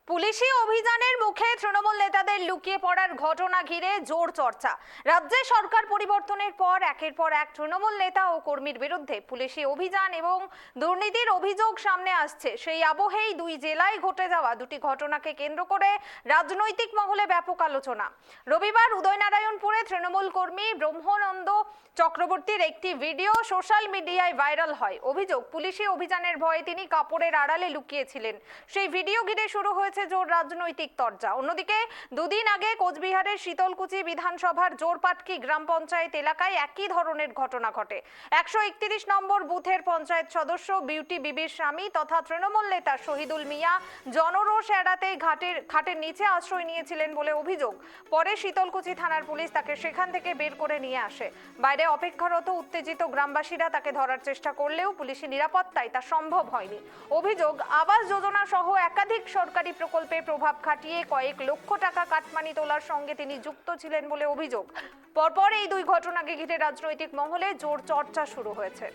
পুলিশি অভিযানের মুখে তৃণমূল নেতাদের লুকিয়ে পড়ার ঘটনা ঘিরে জোর চর্চা। রাজ্যে সরকার পরিবর্তনের পর একের পর এক তৃণমূল নেতা ও কর্মীর বিরুদ্ধে পুলিশি অভিযান এবং দুর্নীতির অভিযোগ সামনে আসছে। সেই আবহেই দুই জেলায় ঘটে যাওয়া দুটি ঘটনাকে কেন্দ্র করে রাজনৈতিক মহলে ব্যাপক আলোচনা। রবিবার উদয়নারায়ণপুরে তৃণমূল কর্মী ব্রহ্মানন্দ চক্রবর্তীর একটি ভিডিও সোশ্যাল মিডিয়ায় ভাইরাল হয়। অভিযোগ, পুলিশি অভিযানের ভয়ে তিনি কাপড়ের আড়ালে লুকিয়েছিলেন। সেই ভিডিও ঘিরে শুরু হয়েছে জোর রাজনৈতিক তরজা। অন্যদিকে দুদিন আগে কোচবিহারের শীতলকুচি বিধানসভার জোরপাটকি গ্রাম পঞ্চায়েত এলাকায় একই ধরনের ঘটনা ঘটে। 131 নম্বর বুথের পঞ্চায়েত সদস্য বিউটি বিবির স্বামী তথা তৃণমূল নেতা শহীদুল মিয়া জনরোষ এড়াতে খাটের নিচে আশ্রয় নিয়েছিলেন বলে অভিযোগ। পরে শীতলকুচি থানার পুলিশ তাকে সেখান থেকে বের করে নিয়ে আসে। বাইরে অপেক্ষারত উত্তেজিত গ্রামবাসীরা তাকে ধরার চেষ্টা করলেও পুলিশি নিরাপত্তায় তা সম্ভব হয়নি। অভিযোগ, আবাস যোজনা সহ একাধিক সরকারি প্রকল্পে প্রভাব খাটিয়ে কয়েক লক্ষ টাকা কাটমানি তোলার সঙ্গে তিনি যুক্ত ছিলেন বলে অভিযোগ। পরপর এই দুই ঘটনাকে ঘিরে রাজনৈতিক মহলে জোর চর্চা শুরু হয়েছে।